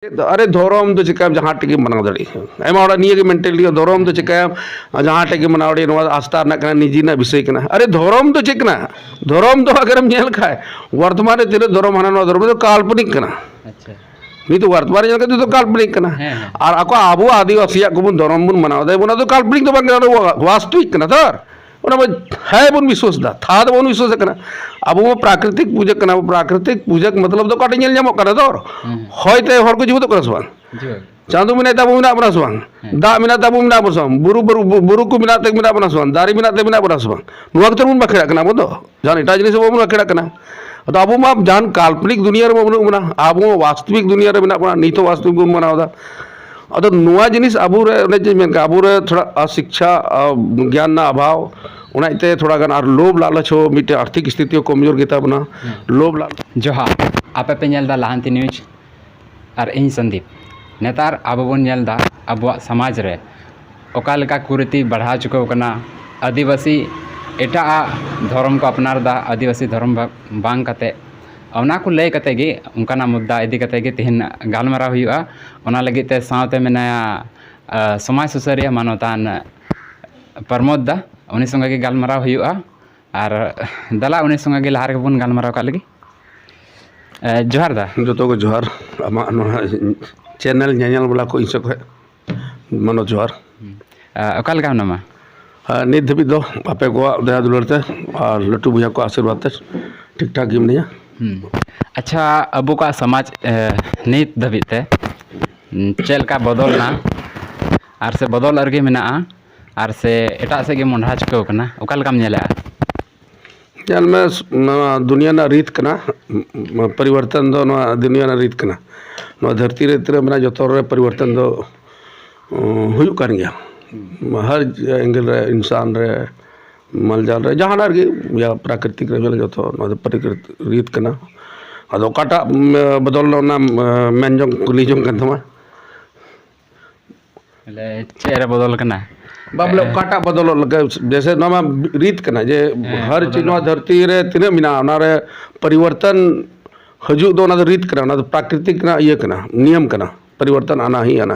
अरे धोरम तो चिकाम जहाँ टेके मनाव दाड़ी आयमा हड़ा निये के मेंटली धोरम तो चिकाम जहाँ टेके मनाव दाड़ी नवा आस्था रना कना निजी ना विषय कना अरे धोरम तो चिकना धोरम तो अगर हम नेल खाए वर्तमान तिने धोरम हाना नवा धोरम तो काल्पनिक कना अच्छा नी तो वर्तमान नेल तो काल्पनिक कना और आको आबो आदिवासी को बुन धोरम बुन मनाव दे बुना तो काल्पनिक तो बांग वास्तविक कना तर है बन विश्वास दा था बन विश्वास कना अब वो प्राकृतिक पूजक कना प्राकृतिक पूजक मतलब तो काटे नेल ᱧᱟᱢᱚᱜ कना दर होयते हर को जीवत कना सवांग चांदो मिना ताबो मिना बना सवांग दा मिना ताबो मिना बना सवांग बुरु को मिना ते मिना बना सवांग दारी मिना ते मिना बना सवांग नुवा तो बुन बखेड़ा कना बदो जान एटा जिनिस बो बुन बखेड़ा कना तो अब मा जान काल्पनिक दुनिया रे बन बना अब वास्तविक दुनिया रे मिना बना नीतो वास्तविक बुन मनावदा अदो नुआ जिनिस अबू रे ने जे मेन का अबू रे थोड़ा अशिक्षा ज्ञान ना अभाव उनाते थोड़ा गान और लोभ लालच हो मिटे आर्थिक स्थिति कमजोर गेता बना लोभ लालच जोहार आपे पे नेलदा लाहांती न्यूज और इन संदीप नेतार अब बन नेलदा अब समाज रे ओका लेका कुरीति बढ़ा चुको कना आदिवासी एटा धर्म को अपनारदा आदिवासी धर्म बांग कते ओना को लय कते गे उनका मुद्दा इदी कते गे तिहिन गालमाराव हुआ ओना लगी ते सावते मेनाया समाज सुसारिया मानवतान प्रमोद दा उनी संगे गालमाराव हुआ और दला उनी संगे लहार के बन गालमाराव का लगी जोहार दा जो को जोहार आमा चैनल ñañal वाला को इसे को मनो जोहार ओकाल का नामा नित धबी दो आपे को दया दुलरते और लट्टू भैया को आशीर्वाद ते ठीक ठाक गिम नहीं अच्छा अबो का समाज नित धबीते चेल का बदलना और से बदल अर्गे मेना और से एटा से गे मोंढा चुको कना ओकाल काम नेला चल में दुनिया ना रीत कना परिवर्तन दो ना दुनिया ना रीत कना ना धरती रे तेरे मना जो तोर परिवर्तन दो हुयु कर गया हर एंगल रे इंसान रे मलजाल रे जहाँ रे या प्राकृतिक रे जो तो ना प्रकृति रीत कना अदो काटा बदल ना मेनजों कुलीजों कंधमा ले चेहरा बदल कना बाबले काटा बदल लगे जैसे नवा रीत कना जे हर चीज नवा धरती रे तिने मिना ना रे परिवर्तन हजू दो ना रीत कना ना प्राकृतिक ना ये कना नियम कना परिवर्तन आना ही आना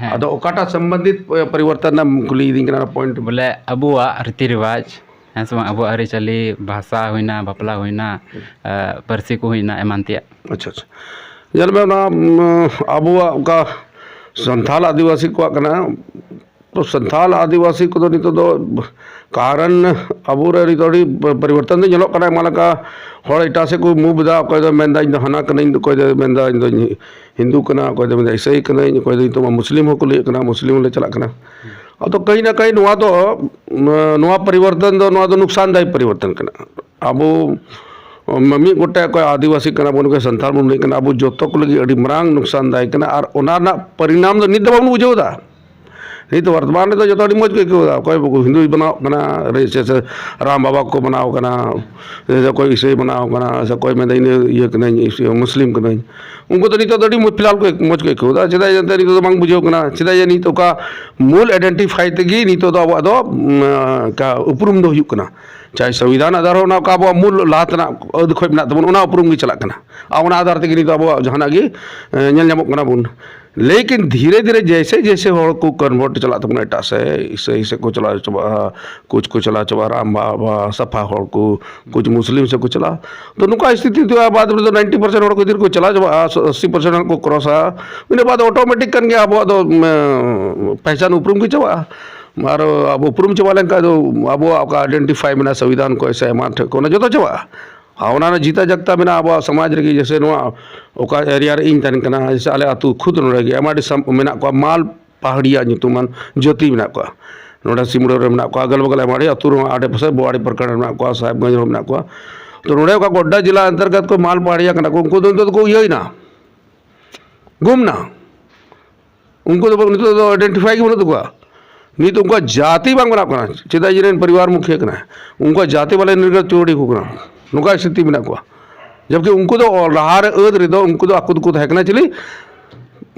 अदो ओकाटा संबंधित परिवर्तन ना कुली दी कना पॉइंट बोले अबुआ रीति रिवाज हैं सब अबु अरिचली भाषा होइना बपला होइना परसी को होइना एमानतिया अच्छा अच्छा जल में ना अबुआ का संथाल आदिवासी को कना तो संथाल आदिवासी को तो नहीं तो कारण अबू रे थोड़ी परिवर्तन जो कना मालका हर एटा से कोई मुंह बदा कोई दो मेंदा इन हना कना इन कोई दो मेंदा इन हिंदू कना कोई दो मेंदा ईसाई कना कोई दो मुस्लिम हो को ले कना मुस्लिम ले चला कना अब तो कहीं ना कहीं नुआ तो नुआ परिवर्तन दो नुकसानदायी परिवर्तन कना अब मम्मी गोटे कोई आदिवासी कना बन के संथाल बन कना अब जो को लगी अड़ी मरांग नुकसानदायी कना और ओना ना परिणाम दो नित बाबन बुझेदा नहीं तो वर्तमान में तो जो तो मौज कोई हिंदू बनाओ कना जैसे राम बाबा को बनाओ कना जैसे कोई ईसाई बनाओ कना ऐसा कोई मैं ये कना मुस्लिम कना उनको तो नहीं तो फिलहाल को मौज को चेदा जानते नहीं तो बांग बुझे कना चेदा नहीं तो का मूल आइडेंटिफाई तेगी नहीं तो अब का उपरुम दो कना चाहे संविधान आधार हो ना का अब मूल लातना अद खोज ना तबन ओना उपरुम गी चला कना आ आधार तेगी नहीं तो अब जहाना गी नेल ᱧᱟᱢᱚᱜ कना बुन लेकिन धीरे धीरे जैसे जैसे हर को कन्वर्ट चला तबन एटा से इसे को चला चबा कुछ को चला चबा राम बाबा सफा हर को कुछ मुस्लिम से को चला तो नुका स्थिति तो बाद में तो 90% हर को इधर को चला जब 80% को क्रॉस इन बाद ऑटोमेटिक कन गया अब तो पहचान उपरुम की चबा मारो अब उपरुम चबा लेका तो अब आपका आइडेंटिफाई में संविधान को ऐसे माठ को जो तो चबा हाँ जीता जगता मेना अब समाज रे जैसे ओका एरिया रे इन तन कना जैसे आले आतु खुद नोड़े एमाडी मेना को माल पहाड़िया ᱧᱩᱛᱩᱢᱟᱱ ज्योति मेना को नोड़ा सिमड़ो रे मेना को अगल बगल एमाडी आतु रो आडे पासे बोवाड़ी प्रखंड मेना को साहेबगंज रो मेना को तो नोड़े का गोड्डा जिला अंतर्गत को माल पहाड़िया कना को उनको तो को यही ना गुमना उनको तो आइडेंटिफाई की बनो को नहीं तो उनका जाति बांग बना कना चेदा जिरेन परिवार मुखिया कना उनका जाति वाले निर्गत चोड़ी को कना नुका स्थिति में को जबकि उनको तो लहार अद रे दो उनको तो आकुद को हैकना चली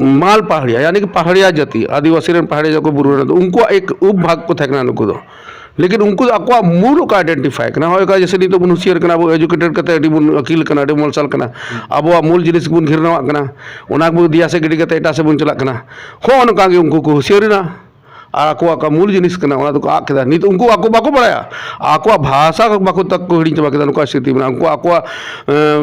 माल पहाड़िया यानी कि पहाड़िया जाति आदिवासी पहाड़िया को बुरु उनको एक उप भाग को थकना नुको दो लेकिन उनको आको मूल का आइडेंटिफाई करना होगा जैसे नहीं तो बन हुसियर करना वो एजुकेटेड करते अड़ी बन अकील करना अड़ी मोलसाल करना अब मूल जिनिस बन घिरना करना उना को दिया से गिडी करते एटा से बन चला करना हो उनका उनको को हुसियर ना आको का मूल जिनिस करना उना तो आक केदा नित उनको आको बाको बड़ाया आको भाषा बाको तक को हिड़ी चबा केदा उनको स्थिति में उनको आको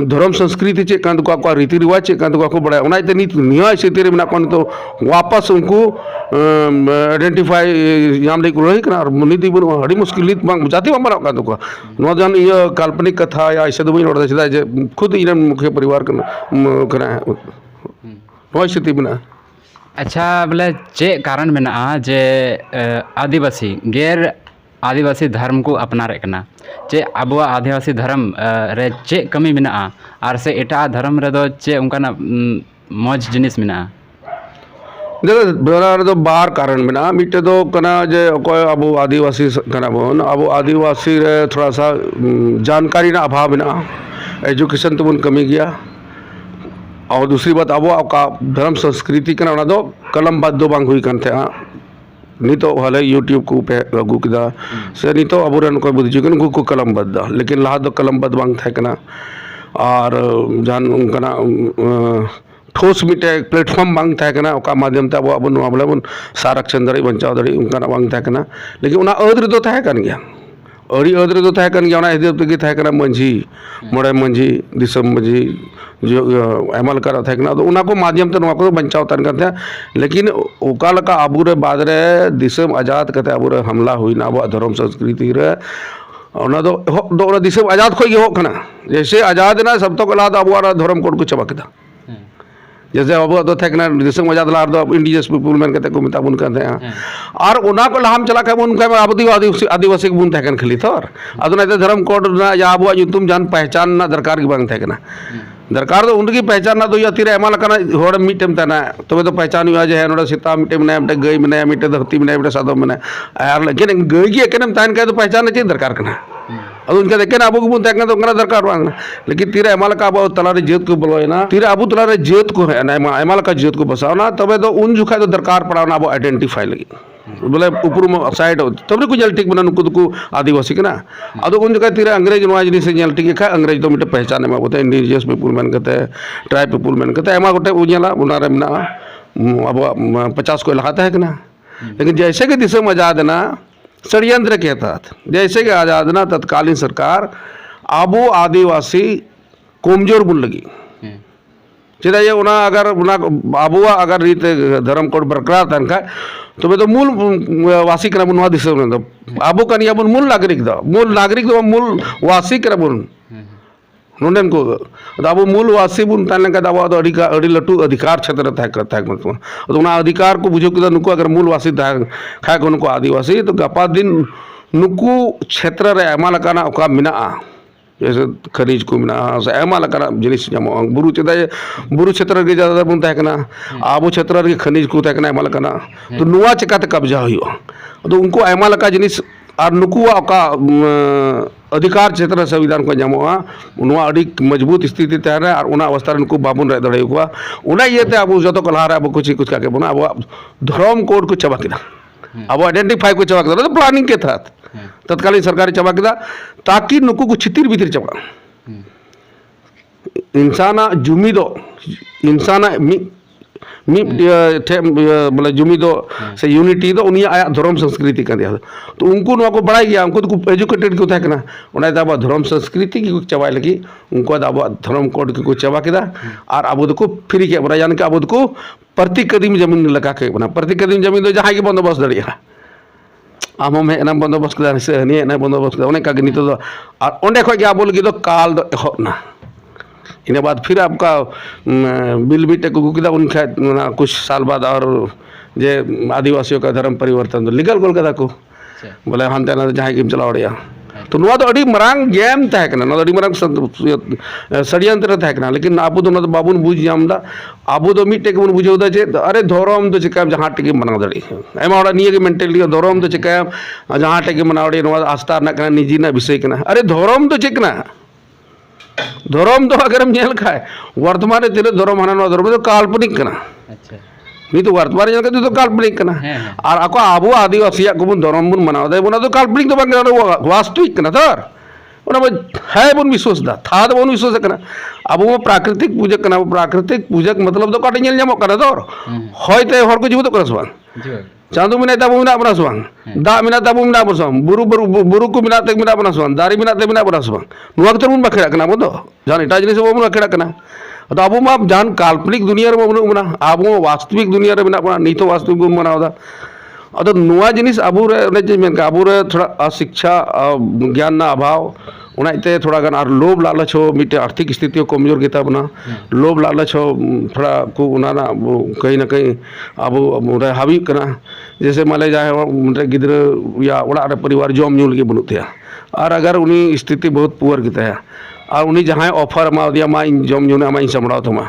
धर्म संस्कृति चे कान तो आको रीति रिवाज चे कान तो आको बड़ाया उना ते नित निया स्थिति रे में कोन तो वापस उनको आइडेंटिफाई याम ले को रही करना और निति बन हड़ी मुश्किल बांग जाति बन का तो नो जान ये काल्पनिक कथा या ऐसे तो बई नोड़ दे जे खुद इन मुख्य परिवार करना है नो स्थिति में अच्छा बोले चे कारण में जे आदिवासी गैर आदिवासी धर्म को अपना रखना चे अब आदिवासी धर्म रे चे कमी में और से एटा धर्म रे दो चे उनका मौज जिनिस में देखो तो बार कारण में मिट्टे तो कना जे कोई अब आदिवासी कना बोन अब आदिवासी रे थोड़ा सा जानकारी ना अभाव में एजुकेशन तो बन कमी गया और दूसरी बात अब का धर्म संस्कृति करना उना दो कलमबद्ध दो बांग हुई करते हैं नहीं तो हाले यूट्यूब को पे अगू किदा से नहीं तो अब रन कोई बुद्धि जुगन को कलमबद्ध लेकिन लहा दो कलमबद्ध बांग थे करना और जान उनका ठोस मिटे प्लेटफॉर्म बांग थे करना ओका माध्यम ते अब अब बोले बन संरक्षण दड़ी बचाव दड़ी उनका बांग थे करना लेकिन उना अदर दो थे कर गया अड़ी अदर दो थे कर गया उना हिसाब ते थे करना मंझी मोड़े मंझी दिसम मंझी जो अमल करा थे ना तो उना को माध्यम ते को बचाव तन करते हैं लेकिन ओकाल का आबूरे बाद रे दिसम आजाद करते आबूरे हमला हुई ना अब धर्म संस्कृति रे उना तो दिसम आजाद खोई हो कना जैसे आजाद ना सब तो कला अब धर्म कोड को चबा केदा जैसे अब तो थे ना दिसम आजाद ला दो इंडिजियस पीपल मेन करते को मिता बुन करते हैं और उना को लाम चला के बुन के आदिवासी बुन थे खाली तो अदना धर्म कोड ना या अब तुम जान पहचान ना दरकार की बांग थे ना दरकार तो उनकी पहचान ना तो या तीर एमा लकना होड़ मिटेम तना तबे तो पहचान हुआ जे नोड़ा सीता मिटे में मिटे गई में मिटे धरती में मिटे सादो में यार लेकिन गई की एकनम तान के तो पहचान चाहिए दरकार करना अब उनके देखे ना अब बुन तकना तो उनका दरकार बांगना लेकिन तीर एमा लका अब तला रे जेत को बोलो ना तीर अब तला रे जेत को है ना एमा लका जेत को बसाओ ना तबे तो उन जुखा तो दरकार पड़ा ना अब आइडेंटिफाई लगी बोले ऊपर में साइड तब को जल ठीक बना उनको तो आदिवासी के ना अब उन जगह तीर अंग्रेज नवा जिनिस जल ठीक खा अंग्रेज तो मिटे पहचान में बोते इंडिजियस पीपल मैन कहते ट्राइब पीपल मैन कहते एमा गोटे उजला उनारे में अब 50 को लगाता है कि ना लेकिन जैसे कि दिसम आजाद ना षड्यंत्र के तहत जैसे कि आजाद ना तत्कालीन सरकार आबू आदिवासी कमजोर बुन लगी चेदा ये उना अगर उना आबुआ अगर रीत धर्म कोड बरकरार तन खा तो तो मूल वासी कना बुन दिस आबू कन या बुन मूल नागरिक दो मूल वासी कना बुन नोंडेन को अब मूल वासी बुन तन का अब अड़ी लटू अधिकार क्षेत्र तक मतलब उना अधिकार को बुझो कि नुको अगर मूल वासी खा को नुको आदिवासी तो गपा दिन नुको क्षेत्र रे एमा लकाना ओका मिना जैसे खनिज को मिना से एमा लकाना जिनिस जमो बुरु चेदा बुरु क्षेत्र के ज्यादा बुन तकना आबो क्षेत्र के खनिज को तकना एमा लकाना तो नुआ चकाते कब्जा हुई तो उनको एमा लका जिनिस और नुकुआ का अधिकार क्षेत्र संविधान को जमोआ उनवा अड़ी मजबूत स्थिति तैयार है और उना अवस्था उनको बाबुन रह दड़े हुआ उना ये ते अब जो तो कलहार अब कुछ काके बना अब धर्म कोड को चबा केदा अब आइडेंटिफाई को चबा केदा तो प्लानिंग के तहत तत्कालीन सरकार चबा केदा ताकि नुकु को छितिर भीतर चबा इंसाना जुमी दो इंसाना बोले जुमी दो से यूनिटी दो उनिया आया धर्म संस्कृति का दिया तो उनको नुआ को बढ़ाई गया उनको तो एजुकेटेड को था ना उन्हें अब धर्म संस्कृति की चबाई लगी उनको अब धर्म कोड की को चबा केदा और अब को फ्री के बना यानी कि अब को प्रति कदम जमीन लगा के बना प्रति कदम जमीन दो जहाँ की बंदोबस्त दड़िया आम हम हेना बंदोबस्त केदा से हनी हेना बंदोबस्त केदा उन्हें का नित दो और ओंडे खो गया बोल की काल दो एहबना इन बाद फिर आपका बिल बीटे को किदा उनका कुछ साल बाद और जे आदिवासियों का धर्म परिवर्तन तो लीगल कोलकाता को बोले हानते ना जहाँ की चला उड़िया तो नुआ तो अड़ी मरांग गेम तहकना ना अड़ी मरांग षड्यंत्र तहकना लेकिन आबू तो बाबून बुझ जामदा आबू तो मिट्टे को बुझेदा चे अरे धर्म तो चिकाम जहाँ टेके मना दड़ी एमा ओड़ा निये के मेंटेलिटी धर्म तो चिकाम जहाँ टेके मना उड़ी नुआ आस्था ना कना निजी ना विषय कना अरे धर्म तो चिकना धर्म तो अगर हम जेल खाए वर्तमान तीन धर्म हाना धर्म तो काल्पनिक करना नी तो वर्तमान जन के तो काल्पनिक कना और आको आबो आदिवासी को बन धर्म बन मनाव दे बना तो काल्पनिक तो बांग वास्तविक कना तर उना है बन विश्वास दा था तो बन विश्वास कना अब वो प्राकृतिक पूजक कना प्राकृतिक पूजक मतलब तो काटे नेल कना तर होयते हर को जीव तो कना सबांग चांदो मिना ताबो मिना बना सबांग दा मिना ताबो मिना बना सबांग बुरु को मिना ते मिना बना सबांग दारी मिना ते मिना बना सबांग नुआ के बन बखेड़ा कना बो जान एटा जिनिस बो बखेड़ा कना तो अब मा जान काल्पनिक दुनिया रे बनो बना अब वास्तविक दुनिया रे बना नीतो वास्तविक बन बनावदा अदो नुआ जिनिस अब रे जे मेन का अब रे थोड़ा अशिक्षा ज्ञान ना अभाव उना इते थोड़ा गान और लोभ लालच हो मिटे आर्थिक स्थिति कमजोर गेता बना लोभ लालच हो थोड़ा को उना ना कहीं ना कहीं अब हावी कना जैसे माले जाए गिद्र या ओड़ा रे परिवार जम ᱧᱩ लगे बनुते और अगर उनी स्थिति बहुत पुअर गेता है और उनी जहाँ ऑफर मा दिया मा जम ᱧᱩ ना मा समड़ाव तमा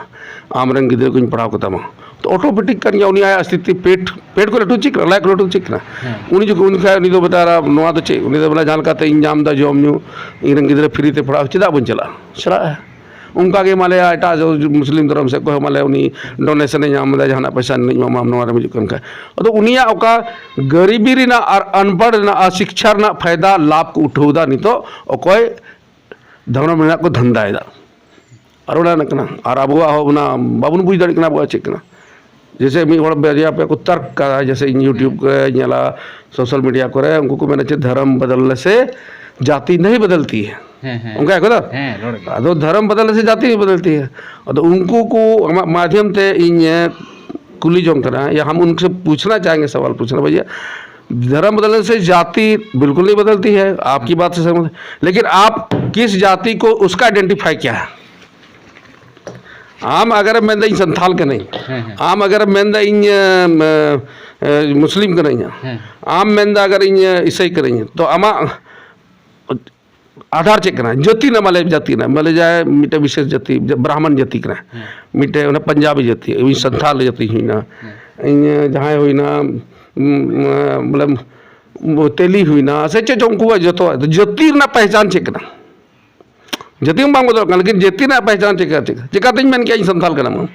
आमरन गिद्र को पढ़ाव कता मा तो ऑटोमेटिक कर उनी आया स्थिति पेट को लटू चिक लाइक लटू चिक ना उनी जो उनका उनी तो बता रहा नोआ तो चे उनी तो बोला जान काते इन जाम दा जम ᱧᱩ इन गिद्र फ्री ते पढ़ाव चेदा बन चला उनका के माले एटा जो मुस्लिम धर्म से को माले उनी डोनेशन नाम दा जहां पैसा नहीं माम नोआ रे मिजुकन का तो उनिया ओका गरीबी रिना और अनपढ़ ना अशिक्षा ना फायदा लाभ को उठौदा नि तो ओकोय धर्म में को धंधा है और उड़ा नकना और अब हो ना बाबुन बुझ दड़ कना बो चेक कना जैसे मी हड़ बेरिया पे को तर्क का जैसे यूट्यूब के नेला सोशल मीडिया करे उनको को मैंने धर्म बदलने से जाति नहीं बदलती है उनका है कदा तो धर्म बदलने से जाति नहीं बदलती है तो उनको को माध्यम से इन कुली जोंग करा या हम उनसे पूछना चाहेंगे सवाल पूछना भैया धर्म बदलने से जाति बिल्कुल नहीं बदलती है आपकी बात से सहमत लेकिन आप किस जाति को उसका आइडेंटिफाई क्या है आम अगर मैं इन संथाल के नहीं आम अगर मैं इन मुस्लिम के नहीं आम मैं अगर इन ईसाई के नहीं तो आमा आधार चेक करना जाति ना माले जाति ना माले जाए मिटे विशेष जाति ब्राह्मण जाति करना मिटे उन्हें पंजाबी जाति संथाल जाति हुई ना इन जहाँ हुई ना मतलब तेली हुई ना से चे उनको जो तो जाति ना पहचान चेक ना जाति में बांगो तो लेकिन जाति ना पहचान चिकाते मैं क्या संथाल का नाम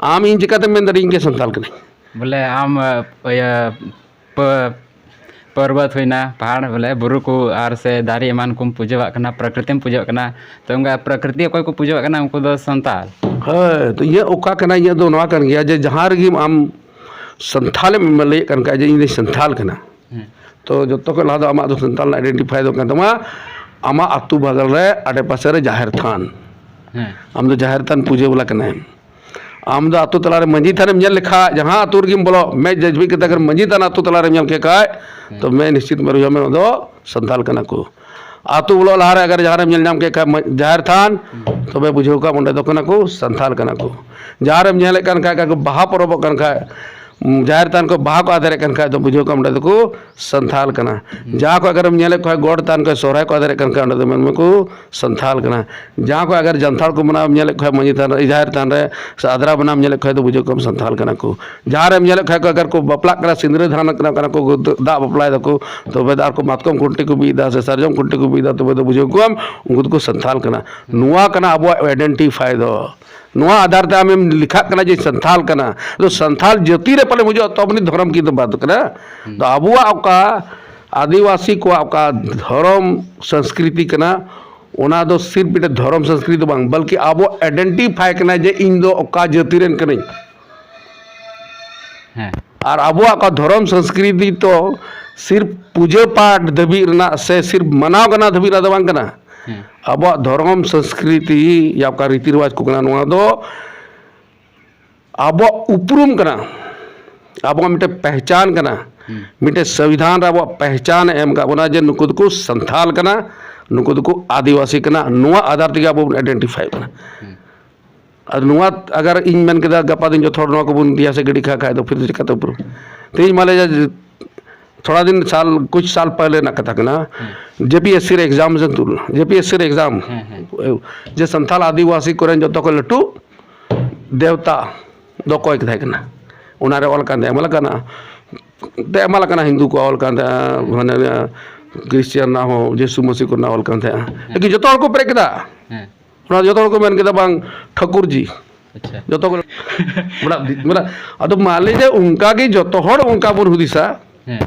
आम इन चिकाते मैं दरी इनके संथाल का नहीं बोले आम पर्वत हुईना पहाड़ बोले बुरु को आर से दारी एमान को पूजवा करना प्रकृति में पूजवा करना तो उनका प्रकृति कोई को पूजवा करना उनको दो संथाल है तो ये ओका करना ये दो नवा कर गया जे जहाँ रगी आम संथाल में मले कन का जे इन संथाल करना तो जो तो के लादा आमा दो संथाल आइडेंटिफाई दो करना मा आमा अतु बगल रे आडे पासे रे जाहिर थान आम दो जाहिर थान पूजे वाला करना है आम दो अतु तला रे मंजी थान में लिखा जहाँ अतुर गिम बोलो मैं जज भी कहता अगर मंजी थान अतु तला रे के का तो मैं निश्चित मरुया में दो संथाल करना को आतु बोलो लहारे अगर जहाँ में नाम के जाहिर थान तो मैं बुझे का मुंडे दो करना को संथाल करना को जहाँ में नेले कन का बाहा परब कन का जाहिर तान को बाहा को आधार कन का तो बुझे का मुंडे को संथाल करना जहाँ को अगर नेले को गोड़ तान को सोहराय को आधार कन का तो मन में को संथाल करना जहाँ को अगर जनथाल को मना नेले को मंजी तान जाहिर तान रे आदरा बना नेले को तो बुझे को संथाल करना को जहाँ रे नेले को अगर को बपला करा सिंदूर धान करना को दा बपला दको तो बेदार को मातकम कुंटी को बीदा से सरजम कुंटी को बीदा तो बेदा बुझे को हम उनको को संथाल करना नुआ करना अब आइडेंटिफाई दो नुआ आधार ते आम लिखा करना जे संथाल करना तो संथाल जाति रे पले मुझे तो अपनी धर्म की तो बात करना तो अबुआ आपका आदिवासी को आपका धर्म संस्कृति करना ओना दो सिर्फ इटे धर्म संस्कृति बांग बल्कि अब आइडेंटिफाई करना जे इन दो का जाति रेन कने और अबुआ का धर्म संस्कृति तो सिर्फ पूजा पाठ धबी रना से सिर्फ मनाव करना धबी ना बांग करना अब धर्म संस्कृति या का रीति रिवाज को करना नुआ दो अब उपरुम करना अब मिटे पहचान करना मिटे संविधान अब पहचान एम का बना जे नुकुद को संथाल करना नुकुद को आदिवासी करना नुआ आधार ते अब आइडेंटिफाई करना और नुआ अगर इन मन के गपा दिन जो थोड़ा नुआ को बुन दिया से गड़ी खा खाए तो फिर चिकाते ऊपर तेज माले थोड़ा दिन कुछ साल पहले ना कथा ना जेपीएससी रे एग्जाम जेपीएससी रे एग्जाम जे संथाल आदिवासी को जो तो लटू देवता दो कोई कथा करना उनारे ऑल कांदे अमल करना ते अमल करना हिंदू को ऑल कांदे माने क्रिश्चियन ना हो यीशु मसीह को ना ऑल कांदे लेकिन जो तो को प्रेकदा उना जो तो को मेन केदा बांग ठाकुर जी अच्छा जो तो मतलब अदो मान लीजिए उनका की जो तो हर उनका बुन हुदिसा हैं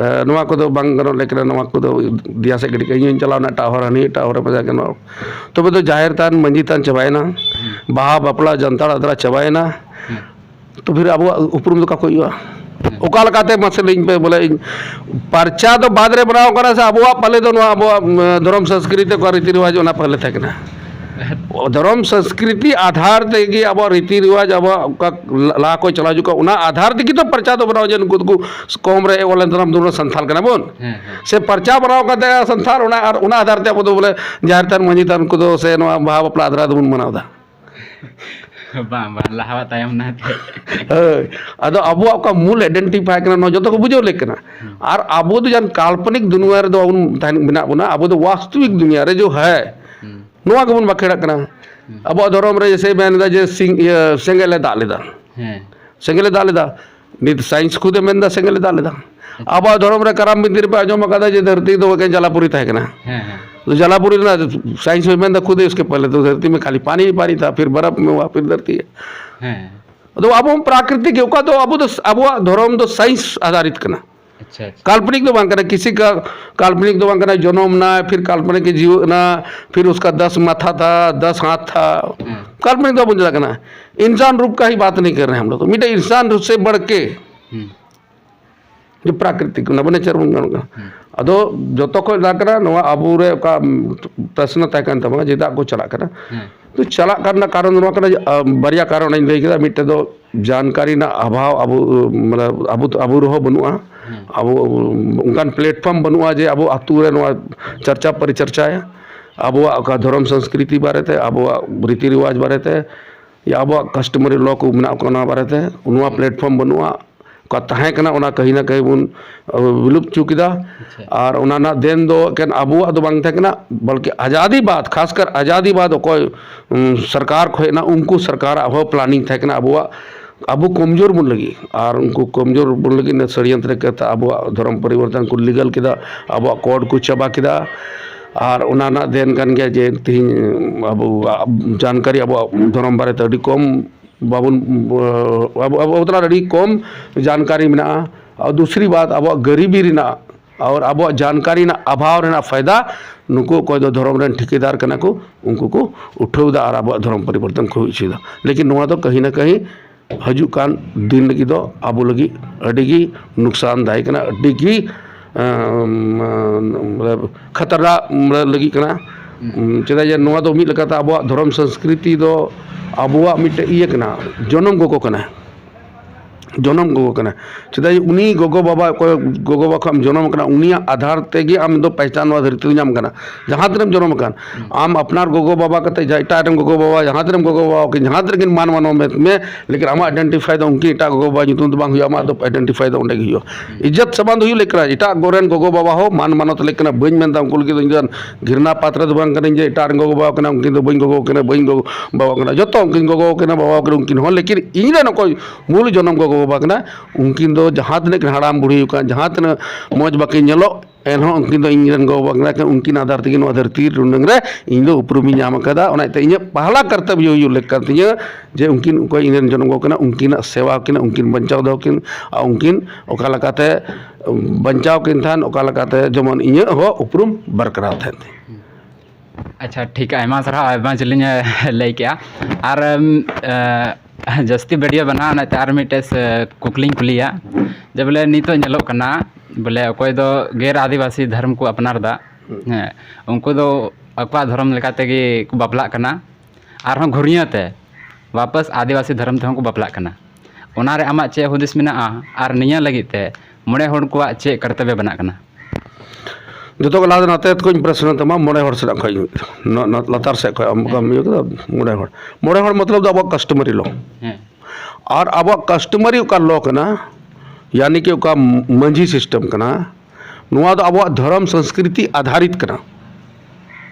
नवा को तो बांग गनो लेकिन नवा को तो दिया से गड़ी कहीं चलाओ ना टावर हनी टावर पे जाके नो तो जाहिर तान मंजी तान चबायना बाहा बापला जनता अदरा चबायना तो फिर अब उपरुम तो का कोई हुआ ओका लगाते मसले इन पे बोले परचा तो बाद रे बनाओ करा से अब पहले तो अब धर्म संस्कृति को रीति रिवाज होना पहले तक ना धर्म संस्कृति आधार तेगी अब रीति रिवाज अब का ला को चला चुका उना आधार तेगी तो पर्चा तो बनाओ जन खुद को कौम रे वाले धर्म दोनों संथाल करना बोल से पर्चा बनाओ करते संथाल उना और उना आधार ते अब तो बोले जाहिर तान मंजी तान को तो से नवा भाव अपना आधार तो मनावदा बांग बांग लाहवा तायम ना अदो अबो का मूल आइडेंटिफाई करना जो तो को बुझो लेकना और अबो तो जन काल्पनिक दुनिया रे दो उन बिना बुना अबो तो वास्तविक दुनिया रे जो है नवा को बन बखेड़ा करना अब धर्म रे जैसे मेनदा जे सेंगेले दाल लेदा हैं सेंगेले दाल लेदा नित साइंस खुद मेनदा सेंगेले दाल लेदा अब धर्म रे कराम बिंदिर पे आजो मकादा जे धरती तो के जलापुरी था करना हैं तो जलापुरी ना साइंस में मेनदा खुद उसके पहले तो धरती में खाली पानी ही पानी था फिर बर्फ में हुआ फिर धरती है हैं तो अब हम प्राकृतिक का तो अब धर्म तो साइंस आधारित करना अच्छा अच्छा काल्पनिक तो बांग करना किसी का काल्पनिक तो बांग करना जन्म ना फिर काल्पनिक जीव ना फिर उसका 10 माथा था 10 हाथ था काल्पनिक तो बुझा करना इंसान रूप का ही बात नहीं कर रहे हैं हम लोग तो मीठे इंसान रूप से बढ़ के जो प्राकृतिक ना बने चर बंगा अदो जो तो को लाकना नवा अबू रे का प्रश्न तय करन तमा जेदा को चला करना तो चला करना कारण नवा करना बरिया कारण नहीं लेके मीठे तो जानकारी ना अभाव अबू मतलब अबू रहो बनुआ अब उनका प्लेटफॉर्म बनुआ जे अब अतु रे नवा चर्चा परिचर्चा है अब का धर्म संस्कृति बारे थे अब रीति रिवाज बारे थे या अब कस्टमरी लॉ को बना कोना बारे थे उनवा प्लेटफॉर्म बनुआ का तहे कना उना कहीं ना कहीं उन विलुप्त चुकीदा और उना ना देन दो केन अबुआ दो बांग थे कना बल्कि आज़ादी बाद खासकर आज़ादी बाद कोई सरकार खोए ना उनको सरकार अब प्लानिंग थे कना अबुआ अब कमजोर बन लगी और उनको कमजोर बन लगी न षड्यंत्र करता अब धर्म परिवर्तन को लीगल किदा अब कोड को चबा किदा और उना ना देन कान गया जे तीन अब जानकारी अब धर्म बारे तो कम बाबुन अब उतना अड़ी कम जानकारी में और दूसरी बात अब गरीबी रिना और अब जानकारी ना अभाव रेना फायदा नुको कोई दो धर्म रेन ठेकेदार कना को उनको को उठावदा और अब धर्म परिवर्तन को हुईदा लेकिन नवा तो कहीं ना कहीं हजू कान दिन लगी दो आबो लगी अडिगी नुकसानदायक ना अडिगी मतलब खतरा लगी कना चेदा जे नवा दो मिल लगा अब धर्म संस्कृति दो अब मिट्टे इये कना जनम गोगो कना जनम गोगो कना चेदा उनी गोगो बाबा को गोगो बाबा हम जनम कना उनी आधार तेगी आम दो पहचान वा धरती नाम कना जहां तरम जनम कान आम अपनार गोगो बाबा कते इटारम गोगो बाबा जहां तरम गोगो बाबा के जहां तरकिन मान मानो में लेकिन आमा आइडेंटिफाई दो उनकी इटा गोगो बाबा जुतुन तो बांग हुआ आमा दो आइडेंटिफाई दो उंडे गियो इज्जत संबंध हुई लेकरा इटा गोरेन गोगो बाबा हो मान मानो तो लेकना बइन मेनता उनको के इंजन घिरना पात्र दो बांग कने जे इटा गोगो बाबा कना उनकी दो बइन गोगो कने बइन गोगो बाबा कना जतो उनकी गोगो कना बाबा कने उनकी हो लेकिन इने न कोई मूल जनम गोगो बाबा कना उनकिन दो जहां तक हड़ाम बुढ़ी का जहां तक मौज बाकी ñelo एनहो उनकिन दो इंजन गो बांगला के उनकिन आधार तक नो धरती रुंडंग रे इन दो उपरुमी नाम कदा ओना ते इन पहला कर्तव्य यू लेकर तिया जे उनकिन कोई इंजन जन गो कना उनकिन सेवा किन उनकिन बंचाव दो किन उनकिन ओका लगाते बंचाव किन थान ओका लगाते जमन इन हो उपरुम बरकरार थान अच्छा ठीक है आयमा सरा आयमा जलिन लई क्या और जस्ती वीडियो बना ना तार मिटेस कुकलिंग कुलिया जब बोले नीतो ñelo कना बोले कोई दो गैर आदिवासी धर्म को अपनार दा उनको दो अकवा धर्म लेकाते की बापला कना और हम घुरियाते वापस आदिवासी धर्म ते को बापला कना ओना रे आमा चे हुदिस मेना और निया लगिते मोड़े हड़ को चे कर्तव्य बना कना जो को लाद नाते को प्रश्न तमा मोड़े हड़ से खय लतार से खय मोड़े हड़ मतलब अब कस्टमरी लो और अब कस्टमरी का लो कना यानी कि का मंझी सिस्टम कना नुआ तो अब धर्म संस्कृति आधारित कना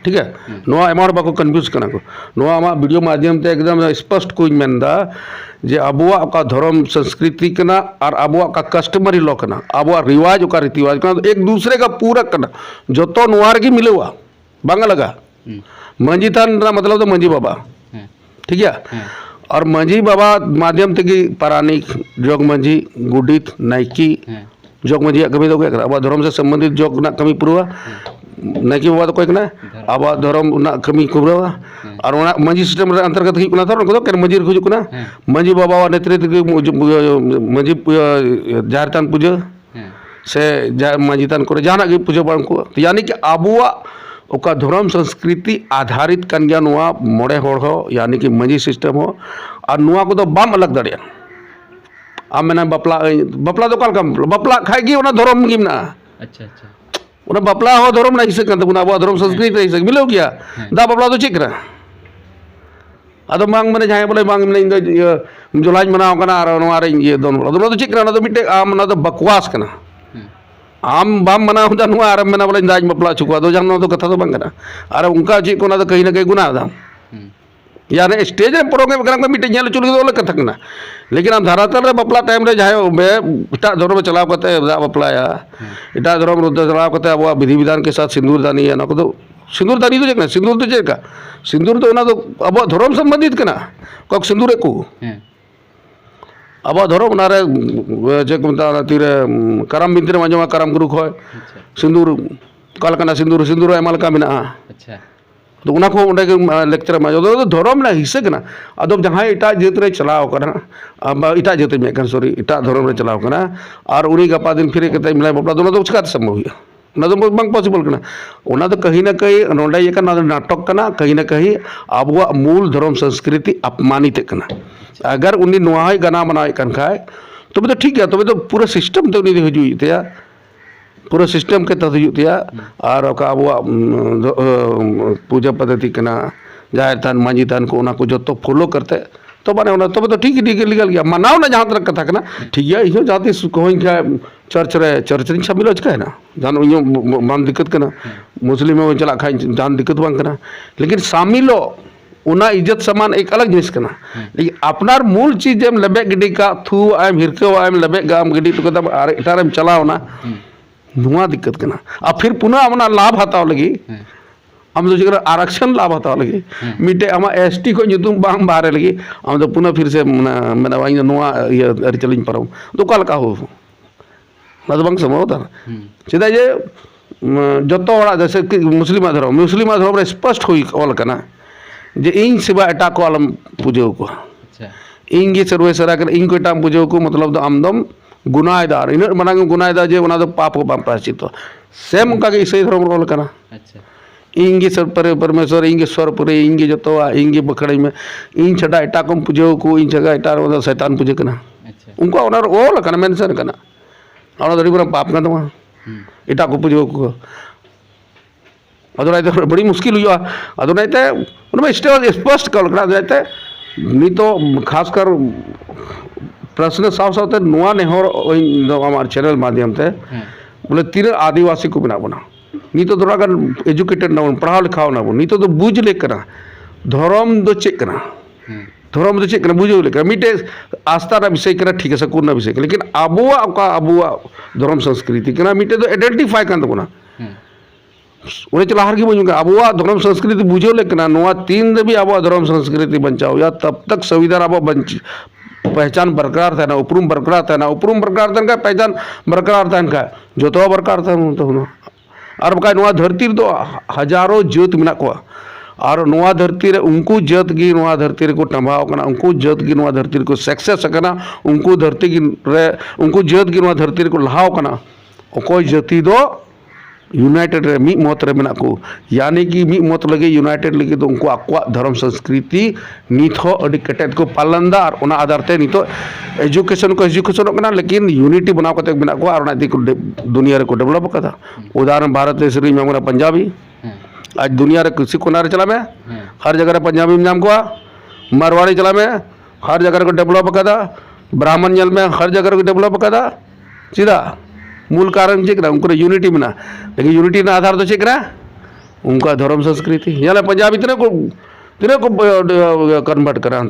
ठीक है नुआ एमार बाको कन्फ्यूज कना को नुआ आमा वीडियो माध्यम ते एकदम स्पष्ट कोई मेनदा जे अबुआ का धर्म संस्कृति कना और अबुआ का कस्टमरी लो कना अबुआ रिवाज का रीति रिवाज कना एक दूसरे का पूरक कना जो तो नुआर की मिले हुआ बांगा लगा मंजी थान मतलब तो मंजी बाबा ठीक है और मांझी बाबा माध्यम तेगी पारानिक जोग मांझी गुडित नाइकी जोग मांझी कमी दो अब धर्म से संबंधित जोग ना कमी पूरा नाइकी बाबा तो कोई अब धर्म ना कमी पूरा और मांझी सिस्टम अंतर्गत हो मांझी खुजना मांझी बाबा नेतृत्व मांझी जहर थान पूजा से मांझी थान को जहां गे पूजा बड़ा को यानी कि अबुआ ओका धर्म संस्कृति आधारित कन गया नुआ मोड़े होड़ हो यानी कि मांझी सिस्टम हो और नुआ को तो बाम अलग दड़िया आम मेना बपला बपला तो काल काम बपला खाई गी ओना धर्म गी ना अच्छा अच्छा ओना बपला हो धर्म ना हिस्से कंत बुना धर्म संस्कृति हिस्से मिलो गया दा बपला तो चेक रहा अदो मांग मने जहां बोले मांग मने जुलाज मनाव कना और नोआ रे ये दोन बोला तो चेक रहा ना तो मिटे आम ना तो बकवास कना आम बाम मना होता नुआ आराम मना बोले दाज बपला चुका दो जान तो कथा तो बंग कना अरे उनका ची को ना तो कहीं ना कहीं गुनाह दा यानी स्टेज रे प्रोग्राम करा मिटे ñel चुल दो कथा कना लेकिन हम धरातल रे बपला टाइम रे जाय बे इटा धर्म चलाव कते दा बपलाया इटा धर्म रुद्र चलाव कते अब विधि विधान के साथ सिंदूर दानी है ना को तो सिंदूर दानी तो जेकना सिंदूर तो जेका सिंदूर तो ना तो अब धर्म संबंधित कना कक सिंदूर को अब धर्म ना रे जे को मता तीरे करम बिंतिर माजमा करम गुरु खय सिंदूर काल कना सिंदूर सिंदूर एमाल का मेना अच्छा तो उना को उंडे लेक्चर माजो तो धर्म ना हिस्से कना अदब जहां इटा जेत रे चलाव कना अब इटा जेत में कन सॉरी इटा धर्म रे चलाव कना और उनी गपा दिन फिरे कते मिला बपला दोनो तो चिका संभव हुआ ना तो बंग पॉसिबल कना उना तो कहीं ना कहीं नोंडा ये कना नाटक कना कहीं ना कहीं आबुआ मूल धर्म संस्कृति अपमानित कना अगर उन्नी नुआई गाना बनाए कन खाए तो ठीक है तो पूरा सिस्टम तो उन्नी हजुई ते पूरा सिस्टम के तहत हजुई और आबुआ पूजा पद्धति कना जाहिर थान मांझी थान को उना को जो तो फॉलो करते तो माने उना तो ठीक लीगल गया मनाओ ना जहां तक कथा कना ठीक है इहो जाते कोई क्या चर्च रे शामिल है ना जान इयो मान दिक्कत कना मुस्लिम में चला खाई जान दिक्कत बांग कना लेकिन शामिलो उना इज्जत समान एक अलग जिनिस कना लेकिन अपनार मूल चीज एम लेबे गिडी का थू आम हिरके आम लेबे गाम गिडी तो कदम आर इटारम चलाओ ना नुआ दिक्कत कना अब फिर पुनः अपना लाभ हताव लगी हम तो जगह आरक्षण लाभ हताव लगी मिटे आमा एसटी को nyutum बाम बारे लगी हम तो पुनः फिर से मेना वाइन नुआ ये अरिचलिन परम तो काल का हो ना तो बंग समो था सीधा ये जतो वाला जैसे मुस्लिम धर्म रे स्पष्ट हुई ऑल कना जे इन सिवा एटा को आलम पूजो को अच्छा इन गे सर्वेसरा कर इन को एटा पूजो को मतलब तो आमदम गुनाहदार इन मनांग गुनाहदार जे उना तो पाप को प्रायश्चित सेम का के सही धर्म रोल कना अच्छा इंगे सर पर परमेश्वर इंगे स्वर पुरे इंगे जतो इंगे बखड़े में इन छड़ा एटा को पूजो को इन जगह एटा मतलब शैतान पूजे कना अच्छा उनको ओनर ओल कना मेंशन कना और दरी पूरा पाप का तो एटा को पूजो को अदुनाइते बड़ी मुश्किल हुई अदुनाइते उनमें स्पष्ट कल करा जाते नहीं तो खासकर प्रश्न साफ साफ नुआ नेहर हमारे चैनल माध्यम से बोले तीन आदिवासी को बना बना नहीं तो थोड़ा एजुकेटेड ना पढ़ाओ लिखाओ ना नहीं तो बुझ ले करना धर्म दो चेक करना धर्म दो चेक करना बुझे लेकर मिटे आस्था ना विषय करना ठीक है सकून ना विषय लेकिन अबुआ धर्म संस्कृति करना मिटे तो आइडेंटिफाई करना बोना उन्हें चला हर की बोलूँगा अबुआ धर्म संस्कृति बुझो लेकिन नुआ तीन भी अबुआ धर्म संस्कृति बचाओ या तब तक संविधान अब पहचान बरकरार था ना उपरूम बरकरार था ना उपरूम बरकरार था पहचान बरकरार था इनका जो तो बरकरार था तो और बका नुआ धरती तो हजारों जात मेना को और नुआ धरती रे उनको जात की नुआ धरती रे को टंबाव कना उनको जात की नुआ धरती रे को सक्सेस कना उनको धरती की रे उनको जात की नुआ धरती रे को लहाव कना कोई जाति दो यूनाइटेड रे मी मत रे मेना को यानी कि मी मत लगे यूनाइटेड लगे तो उनको आक्वा धर्म संस्कृति नित हो अड़ी कटेट को पालन दा और उना आधार ते नितो एजुकेशन कना लेकिन यूनिटी बनाव कते मेना को और नाती को दुनिया रे को डेवलप कदा उदाहरण भारत देश रे मेमरा पंजाबी आज दुनिया रे किसी कोना रे चला में हर जगह रे पंजाबी में नाम को मारवाड़ी चला में हर जगह को डेवलप कदा ब्राह्मण जल में हर जगह को डेवलप कदा सीधा मूल कारण चेक उनको यूनिटी में ना लेकिन यूनिटी ना आधार तो चेक उनका धर्म संस्कृति यहाँ पंजाबी तिने को कन्वर्ट करा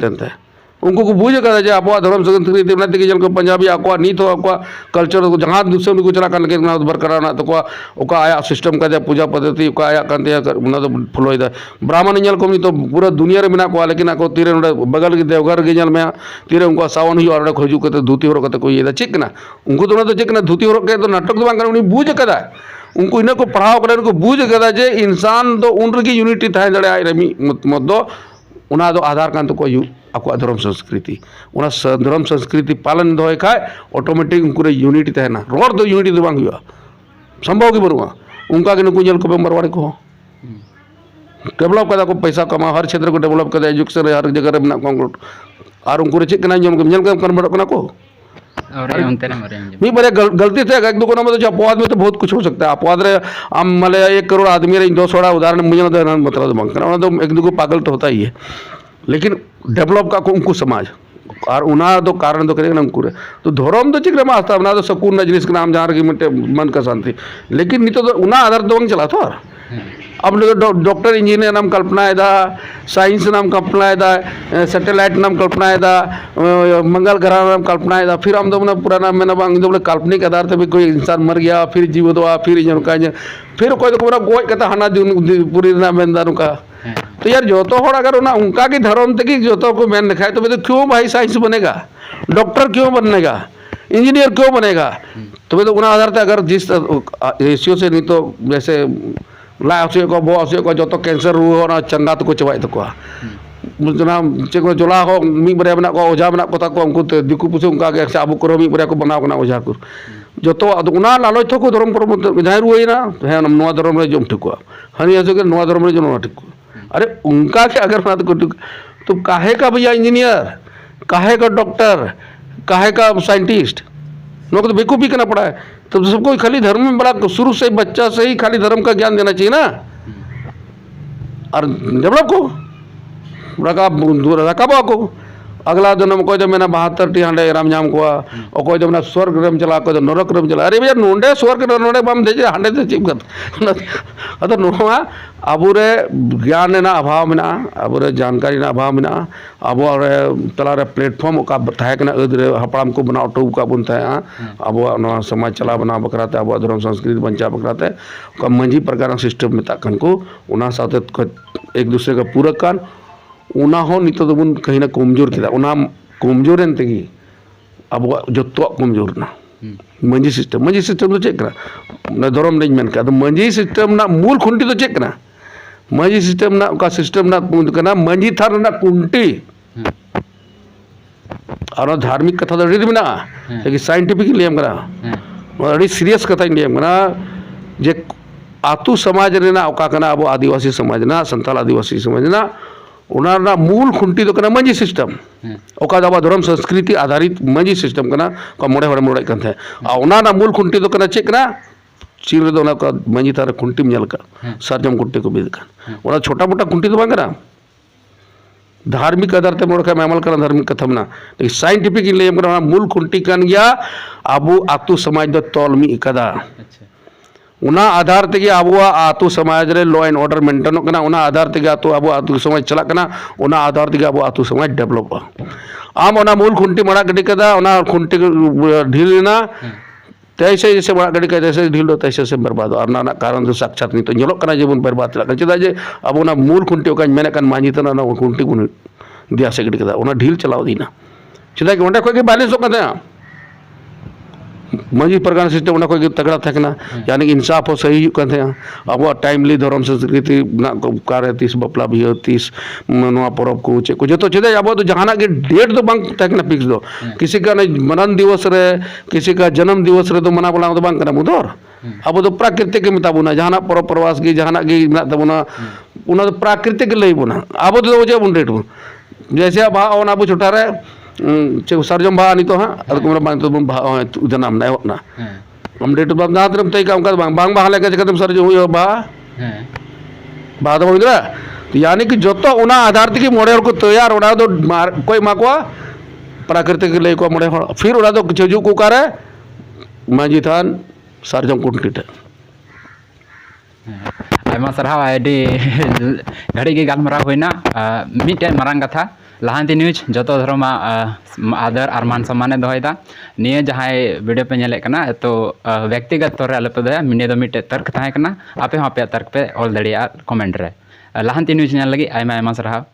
उनको को बुझ कदा जे आबो धर्म संस्कृति ना तक जल को पंजाबी आको नीत हो आको कल्चर को जहां दूसरे को चला kan ना बरकरार ना तो को आया सिस्टम का पूजा पद्धति का आया कांते ना तो फॉलो इदा ब्राह्मण जल को तो पूरा दुनिया रे मेना को लेकिन आको तीरे बगल के देवघर के जल में तीरे उनको सावन हुई और खोजू कते धोती होरो कते कोई इदा चिक ना उनको तो ना तो चिक ना धोती होरो के तो नाटक तो बांग उनी बुझ कदा उनको इन को पढ़ाव कर उनको बुझ कदा जे इंसान तो उन रगी यूनिटी थाय दड़े आय रमी मत दो उना दो आधार कान तो को आको धर्म संस्कृति उना धर्म संस्कृति पालन दोय खाय ऑटोमेटिक उनको यूनिटी तहना रोड दो यूनिटी दो बांग हुआ संभव की बरुआ उनका के नुकुंजल को मरवाड़ी को डेवलप कदा को पैसा कमा हर क्षेत्र को डेवलप कदा एजुकेशन हर जगह रे बना कंक्लूड और उनको चेक कना जल के कन्वर्ट कना को और उनते ने मरे मी बरे गलती थे एक दो कोना में तो अपवाद में तो बहुत कुछ हो सकता है अपवाद रे हम मले 1 करोड़ आदमी रे 200 उदाहरण मुझे ना मतलब बांग करना तो एक दो को पागल तो होता ही है लेकिन डेवलप का उनको समाज और उना तो कारण तो करेगा ना उनको तो धर्म तो चिक रमा आस्था बना तो सकून ना जिनिस के नाम जहाँ की मिटे मन का शांति लेकिन नहीं तो उना आधार तो चला तो अब डॉक्टर इंजीनियर नाम कल्पना है साइंस नाम कल्पना है सैटेलाइट नाम कल्पना है मंगल ग्रह नाम कल्पना है फिर हम तो पूरा नाम में ना बोले काल्पनिक आधार से भी कोई इंसान मर गया फिर जीवित हुआ फिर फिर कोई तो पूरा गोज कता हाना पूरी का तो यार जो तो अगर उनका की धर्म तक जो तो को मैन दिखाए तो क्यों भाई साइंस बनेगा डॉक्टर क्यों बनेगा इंजीनियर क्यों बनेगा तो उना आधार से अगर जिस रेशियो से नहीं तो जैसे ला हसुए को बो हसुए को जो तो कैंसर रुआ ना चंगा तो को चबाई तो को जना चेक जोला हो मी बरे बना को ओझा बना को ता को उनको दिकु पुसे उनका के आबू करो मी बरे को बनाव कना ओझा को जो तो उना लालो तो को धर्म पर जाहिर हुई ना है नवा धर्म रे जम ठिको हनी हसु के नवा धर्म रे जो ठिको अरे उनका के अगर ना तो काहे का भैया इंजीनियर काहे का डॉक्टर काहे का साइंटिस्ट लोग तो बेवकूफ़ी करना पड़ा है तो सबको खाली धर्म में बड़ा शुरू से बच्चा से ही खाली धर्म का ज्ञान देना चाहिए ना और डेवलप को रकाबा को अगला जन्म को जब मैंने 72 टी हांडे राम जाम को और जब ना स्वर्ग रम चला को नरक रम चला अरे भैया नोंडे स्वर्ग नोंडे बम दे हांडे से चिप कर अतो नोवा अबुरे ज्ञान ना अभाव में अबुरे जानकारी ना अभाव में अब तला रे प्लेटफॉर्म का थायकना अदरे हपड़ाम को बना टू का बुन था अब समाज चला बना बकराते अब धर्म संस्कृति बंचा बकराते का मंझी प्रकार सिस्टम में ताकन को उना साथे एक दूसरे का पूरक कान उना हो नितो तो बुन कहीं ना कमजोर किदा उना कमजोर एनतेगी अब जो तो कमजोर ना मंझी सिस्टम तो चेक ना धर्म नहीं मेन का मंझी सिस्टम ना मूल खुंटी तो चेक ना मंझी सिस्टम ना का सिस्टम ना कना मंझी थार ना कुंटी और धार्मिक कथा तो रीड में ना लेकिन साइंटिफिक लियम कना अड़ी सीरियस कथा लियम कना जे आतु समाज रे ना ओका कना अब आदिवासी समाज ना संताल आदिवासी समाज ना उना मूल खुंटी तो कना मंझी सिस्टम ओका दबा धर्म संस्कृति आधारित मंझी सिस्टम कना का मोड़े हड़े मोड़े कन थे आ उना मूल खुंटी तो कना चेक ना चीन रे का मंझी तार खुंटी में का सरजम खुंटी को बीद का उना छोटा मोटा खुंटी तो बांग ना धार्मिक आधार ते मोड़ का मैमल का धार्मिक कथा ना लेकिन साइंटिफिक ले मूल खुंटी कन गया अबू आतु समाज दो तोलमी कदा उना आधार ते अब आतु समाज रे लॉ एंड ऑर्डर मेंटेन करना उना आधार ते अब आतु समाज चला करना उना आधार ते अब आतु समाज डेवलप आम उना मूल खुंटी मड़ा गड्डी कदा उना खुंटी ढील ना तैसे जैसे मड़ा गड्डी तैसे ढील दो तैसे से बर्बाद और ना कारण तो साक्षात नहीं तो ñelok करना जीवन बर्बाद चला चेदा जे अब उना मूल खुंटी ओका मेने कान मांझी तना ना खुंटी को दिया से गड्डी कदा उना ढील चलाव दीना चेदा कि ओंडे कोई के बैलेंस होका मंझी प्रकार सिस्टम उना कोई तगड़ा थकना यानी कि इंसाफ हो सही कहते हैं अब टाइमली धर्म संस्कृति ना कार्य 30 बपला भी हो 30 नवा परब को चे को जो तो चेदे अब तो जहाना के डेट तो बांग थकना फिक्स दो किसी का मरण दिवस रे किसी का जन्म दिवस रे तो मना बोला तो बांग करना मुदर अब तो प्राकृतिक के मिताबुना जहाना परब प्रवास की जहाना की ना तबुना उना तो प्राकृतिक लई बुना अब तो जे बुन डेट जैसे अब ओना बु छोटा रे सरजम भा नहीं तो हाँ अदकुमरा बांग तो बम भा उदनाम ना होना हम डेट बांग ना तरम तई का उनका बांग बांग बहा लेके कदम सरजम हुई भा भा तो बोल तो यानी कि जो तो उना आधार के मोड़े को तैयार उड़ा तो कोई माकवा प्राकृतिक ले को मोड़े फिर उड़ा तो चजू को करे मांझी थान सरजम कुंटीट आयमा सरहाव आईडी घड़ी के गालमराव होइना मिटे मारांग कथा लाहांती न्यूज जो धर्म आदर और मान सम्माने दोहदा निये जहाँ वीडियो पे नेले कना तो व्यक्तिगत तौर आलोपे दोया निये मिट्टे तर्क ताहें कना आपे हूँ आपे तर्क पे ऑल दड़िया कमेंट रे लाहांती न्यूज नेल लगी आयमा आयमा साराव।